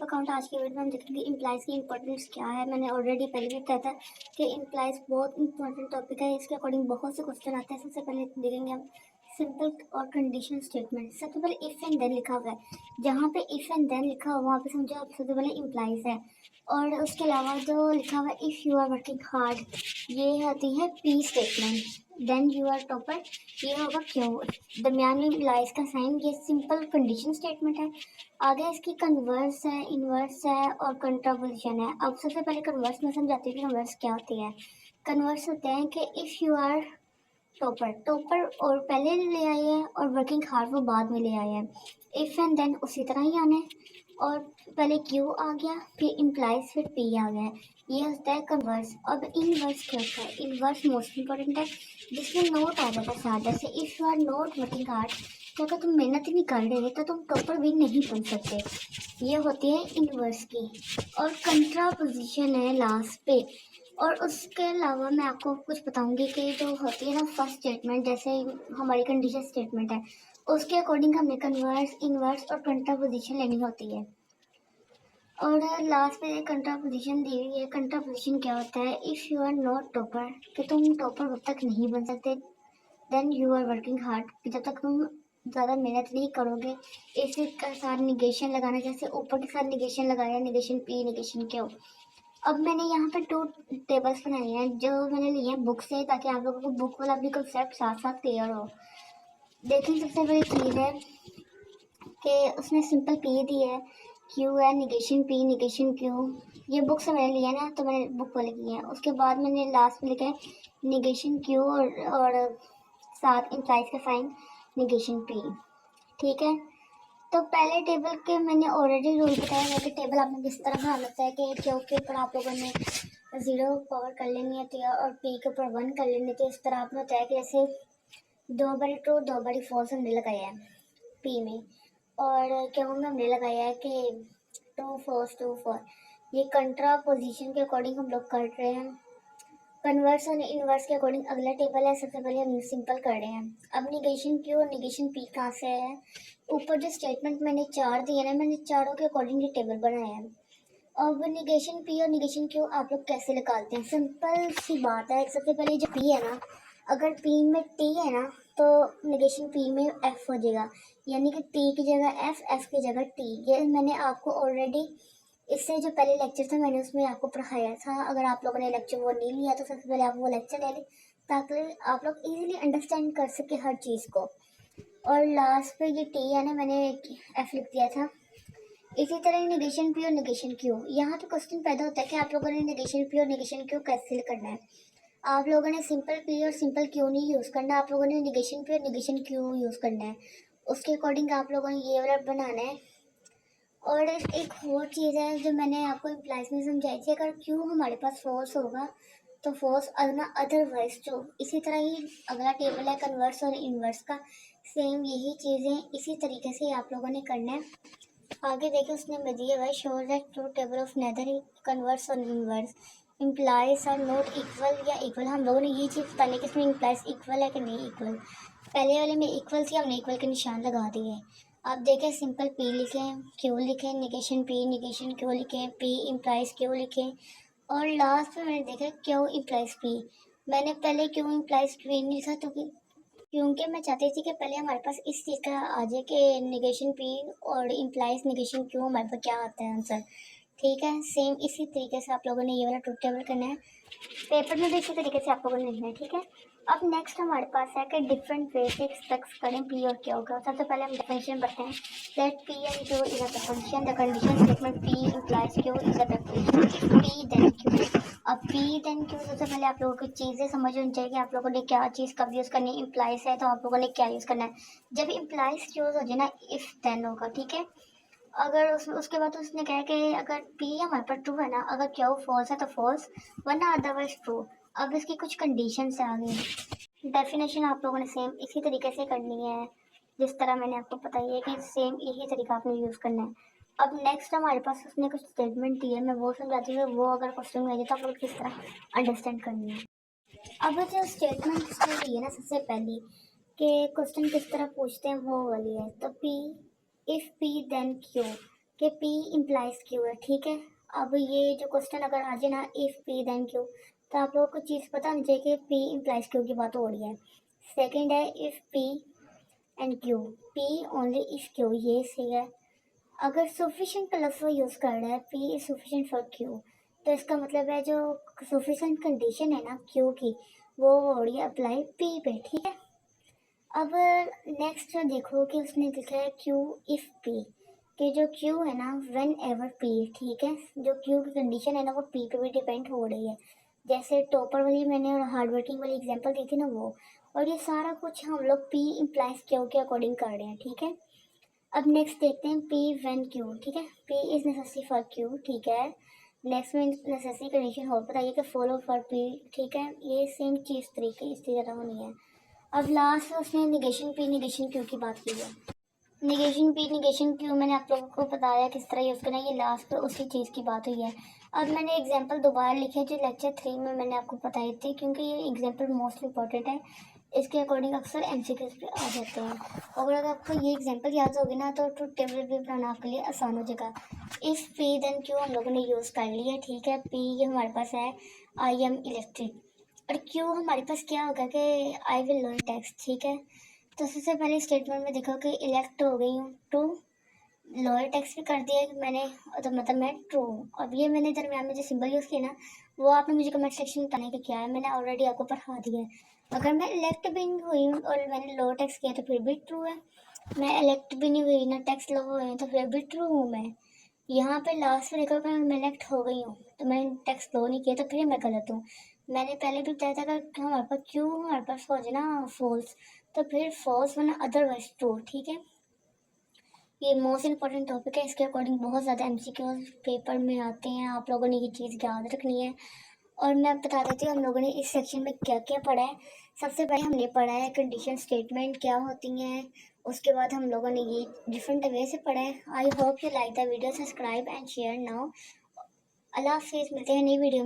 Account. आज की video में हम देखेंगे इम्प्लाइज की इंपॉर्टेंस क्या है। मैंने ऑलरेडी पहले भी बताया था कि इम्प्लाइज बहुत इंपॉर्टेंट टॉपिक है, इसके अकॉर्डिंग बहुत से क्वेश्चन आते हैं। सबसे पहले देखेंगे हम सिंपल और कंडीशन स्टेटमेंट। सबसे पहले इफ एंड देन लिखा हुआ है, जहाँ पे इफ एंड देन लिखा हुआ वहाँ पे समझो आप सबसे पहले इम्प्लाइज है। और उसके अलावा जो लिखा हुआ है if you are working hard, ये होती है P statement. Then you are topper, ये होगा क्यों। दरमियान में इम्प्लाइज का साइन, ये सिंपल कंडीशन स्टेटमेंट है। आगे इसकी कन्वर्स है, इनवर्स है और कंट्रापोजिशन है। अब सबसे पहले कन्वर्स में समझाती हूँ कि कन्वर्स क्या होती है। कन्वर्स होते हैं कि if you are topper, topper और पहले ले आए हैं और वर्किंग हार्ड वो बाद में ले आए हैं। इफ़ एंड देन उसी तरह ही आने, और पहले क्यू आ गया, फिर इम्प्लाइज, फिर पी आ गया। ये होता है कन्वर्स। अब इनवर्स क्या होता है। इनवर्स मोस्ट इंपॉर्टेंट है, जिसमें नोट आ जाता है साथ। जैसे if you are not working hard, तो अगर तुम मेहनत ही नहीं कर रहे तो तुम टॉपर भी नहीं बन सकते। ये होती है इनवर्स की। और कंट्रापोजिशन है लास्ट पे। और उसके अलावा मैं आपको कुछ बताऊंगी कि जो होती है ना फर्स्ट स्टेटमेंट, जैसे हमारी कंडीशन स्टेटमेंट है, उसके अकॉर्डिंग हमें कन्वर्स, इनवर्स और कंट्रापोजिशन लेनी होती है। और लास्ट में कंट्रापोजिशन दी हुई है। कंट्रापोजिशन क्या होता है। If you are not topper, कि तुम टॉपर कब तक नहीं बन सकते। Then you are working hard, कि जब तक तुम ज़्यादा मेहनत नहीं करोगे। इसके साथ निगेशन लगाना, जैसे ऊपर के साथ निगेशन लगाया, निगेशन पी, निगेशन क्यों। अब मैंने यहाँ पे 2 टेबल्स बनाए हैं जो मैंने लिए हैं बुक से, ताकि आप लोगों को बुक वाला भी कंसेप्ट साथ साथ क्लियर हो। देखिए सबसे बड़ी चीज़ है कि उसने सिंपल पी दी है, क्यू है, निगेशन पी, निगेशन क्यू। ये बुक से मैंने लिया ना, तो मैंने बुक वाले किए हैं। उसके बाद मैंने लास्ट में लिखा है निगेशन क्यू और साथ इम्प्लाइज का साइन निगेशन पी। ठीक है, तो पहले टेबल के मैंने ऑलरेडी रूल बताया है कि टेबल आपने किस तरह बनाना होता है। कि क्यू के ऊपर आप लोगों ने 0 पावर कर लेनी होती है और पी के ऊपर 1 कर लेनी होती है। इस तरह आपने बताया कि जैसे 2 बारी ट्रू 2 बारी फॉल्स हमने लगाया है पी में, और क्यों में हमने लगाया है कि 2 फॉल्स 2 फॉर। ये कंट्रा पोजिशन के अकॉर्डिंग हम लोग कर रहे हैं। कन्वर्स और इनवर्स के अकॉर्डिंग अगला टेबल है। सबसे पहले हम सिंपल कर रहे हैं। अब निगेशन क्यू और निगेशन पी कहाँ से है। ऊपर जो स्टेटमेंट मैंने 4 दिए ना, मैंने चारों के अकॉर्डिंग ये टेबल बनाया है। अब निगेशन पी और निगेशन क्यू आप लोग कैसे निकालते हैं। सिंपल सी बात है। सबसे पहले जो पी है ना, अगर पी में टी है ना, तो निगेशन पी में एफ हो जाएगा। यानी कि टी की जगह एफ, एफ की जगह टी। ये मैंने आपको ऑलरेडी इससे जो पहले लेक्चर था मैंने उसमें आपको पढ़ाया था। अगर आप लोगों ने लेक्चर वो नहीं लिया तो सबसे पहले आप वो लेक्चर ले लें, ताकि आप लोग इजीली अंडरस्टैंड कर सके हर चीज़ को। और लास्ट पे ये टी है ना, मैंने एफ लिख दिया था। इसी तरह निगेशन पी और निगेशन क्यू। यहाँ तो क्वेश्चन पैदा होता है कि आप लोगों ने निगेशन पी और निगेशन क्यू कैसे करना है। आप लोगों ने सिंपल पी और सिंपल क्यू नहीं यूज़ करना, आप लोगों ने निगेशन पी और निगेशन क्यू यूज़ करना है। उसके अकॉर्डिंग आप लोगों ने ये वाला बनाना है। और एक और चीज़ है जो मैंने आपको इम्प्लाइज में समझाई थी। अगर क्यू हमारे पास फॉल्स होगा तो फॉल्स, अगला अदरवाइज ट्रू। इसी तरह ही अगला टेबल है कन्वर्स और इनवर्स का। सेम यही चीज़ें इसी तरीके से आप लोगों ने करना है। आगे देखिए उसने में दिया हुआ है show that true table of neither converse और inverse implies are not equal या इक्वल। हम लोगों ने ये चीज़ बतानी कि इसमें इम्प्लाइज इक्वल है कि नहीं इक्वल। पहले वाले में इक्वल थी, हमने इक्वल के निशान लगा दिए। आप देखें सिंपल पी लिखें, क्यू लिखें, निगेशन पी, निगेशन क्यू लिखें, पी इम्प्लाइज क्यू लिखें। और लास्ट में मैंने देखा क्यू इम्प्लाइज पी। मैंने पहले क्यू इम्प्लाइज क्यू नहीं लिखा तो क्योंकि मैं चाहती थी कि पहले हमारे पास इस चीज़ का आ जाए कि निगेशन पी और इम्प्लाइज निगेशन क्यू हमारे पास क्या आता है आंसर। ठीक है, सेम इसी तरीके से आप लोगों ने ये वाला ट्रुथ टेबल करना है। पेपर में भी इसी तरीके से आप लोगों ने लिखना है। ठीक है, अब नेक्स्ट हमारे पास है कि डिफरेंट वे से एक्सपेक्ट करें पी और क्यू का। सबसे पहले हम डेफिनेशन पढ़ते हैं। That P and Q is a proposition, the condition statement P implies Q is a proposition, P then Q. अब पी देन क्यू सबसे पहले आप लोगों को चीज़ें समझ होनी चाहिए कि आप लोगों ने क्या चीज़ कब यूज़ करनी है। इम्प्लाइज है तो आप लोगों ने क्या यूज़ करना है। जब इम्प्लाइज यूज़ हो जाए ना, इफ देन होगा। ठीक है, अगर उसके बाद उसने कहा कि अगर पी हमारे पास ट्रू है ना, अगर क्यू फॉल्स है तो फॉल्स, वरना अदरवाइज ट्रू। अब इसकी कुछ कंडीशन से आ गई। डेफिनेशन आप लोगों ने सेम इसी तरीके से करनी है जिस तरह मैंने आपको बताई है कि सेम यही तरीका आपने यूज़ करना है। अब नेक्स्ट हमारे पास उसने कुछ स्टेटमेंट दी है, मैं वो समझाती हूँ। वो अगर क्वेश्चन में आ जाए तो आप लोग किस तरह अंडरस्टैंड करनी है। अब जो स्टेटमेंट उसने दी है ना, सबसे पहली कि क्वेश्चन किस तरह पूछते हैं वो वाली है। तो P, if P then Q. कि P इम्प्लाइज Q है, ठीक है। अब ये जो क्वेश्चन अगर आ जाए ना इफ P देन Q, तो आप लोगों को चीज़ पता होनी चाहिए कि P इम्प्लाइज Q की बात हो रही है। सेकंड है if P and Q, P only if Q, ये सही है। अगर सफिशिएंट का लफ्ज़ यूज़ कर रहा है P is sufficient for Q, तो इसका मतलब है जो सफिशिएंट कंडीशन है ना Q की, वो हो रही है अप्लाई P पे, ठीक है। अब नेक्स्ट देखो कि उसने लिखा है Q इफ P, कि जो Q है ना व्हेन एवर P, ठीक है। जो Q की कंडीशन है ना वो P पे भी डिपेंड हो रही है। जैसे टॉपर वाली मैंने और हार्ड वर्किंग वाली एग्जांपल दी थी ना वो, और ये सारा कुछ हम लोग P इम्प्लाइज Q के अकॉर्डिंग कर रहे हैं, ठीक है। अब नेक्स्ट देखते हैं P व्हेन Q, ठीक है। P is necessary for Q, ठीक है। नेक्स्ट में नेसेसरी कंडीशन हो बताइए कि फॉलो फॉर P, ठीक है। ये सेम चीज़ तरीके इस तरह होनी है। अब लास्ट में उसने निगेशन P निगेशन Q की बात की है। निगेशन P निगेशन Q मैंने आप लोगों को बताया किस तरह यूज़ करना है, ये लास्ट पे उसी चीज़ की बात हुई है। अब मैंने एग्जांपल दोबारा लिखे जो लेक्चर 3 में मैंने आपको बताए थे, क्योंकि ये एग्जांपल मोस्ट इंपॉर्टेंट है। इसके अकॉर्डिंग अक्सर MCQs पे आ जाते हैं, और अगर आपको ये एग्जांपल याद होगी ना तो ट्रुथ टेबल भी बनाना आपके लिए आसान हो जाएगा। इफ़ P देन Q हम लोगों ने यूज़ कर लिया, ठीक है। P ये हमारे पास है आई एम इलेक्ट्रिक, और Q हमारे पास क्या होगा कि आई विल लर्न टेक्स्ट, ठीक है। तो सबसे पहले स्टेटमेंट में देखो कि इलेक्ट हो गई हूँ टू, लोअर टेक्स्ट भी कर दिया कि मैंने, तो मतलब मैं ट्रू। अब ये मैंने दरम्यान में जो सिंबल यूज़ किया ना, वो आपने मुझे कमेंट सेक्शन में बताने का क्या है, मैंने ऑलरेडी आपको पढ़ा दिया है। अगर मैं इलेक्ट भी नहीं हुई हूँ और मैंने लोअर टेक्स्ट किया तो फिर भी ट्रू है। मैं इलेक्ट भी नहीं हुई ना टेक्स्ट लो हुए हैं तो फिर भी ट्रू हूँ मैं। यहाँ पे लास्ट में देखो कि मैं इलेक्ट हो गई हूँ तो मैंने टेक्स्ट लो नहीं किया तो फिर मैं गलत हूँ। मैंने पहले भी बताया था कि हमारे पास क्यों हमारे पास हो जाए ना फॉल्स, तो फिर फॉल्स वरना अदरवाइज ट्रू, ठीक है। ये मोस्ट इंपॉर्टेंट टॉपिक है, इसके अकॉर्डिंग बहुत ज़्यादा MCQs पेपर में आते हैं, आप लोगों ने ये चीज़ याद रखनी है। और मैं बता देती हूँ हम लोगों ने इस सेक्शन में क्या क्या पढ़ा है। सबसे पहले हमने पढ़ा है कंडीशन स्टेटमेंट क्या होती हैं, उसके बाद हम लोगों ने ये डिफरेंट वे से पढ़ा है। I hope you like the video, subscribe and share now. Allah हाफिज़, मिलते हैं नई वीडियो में।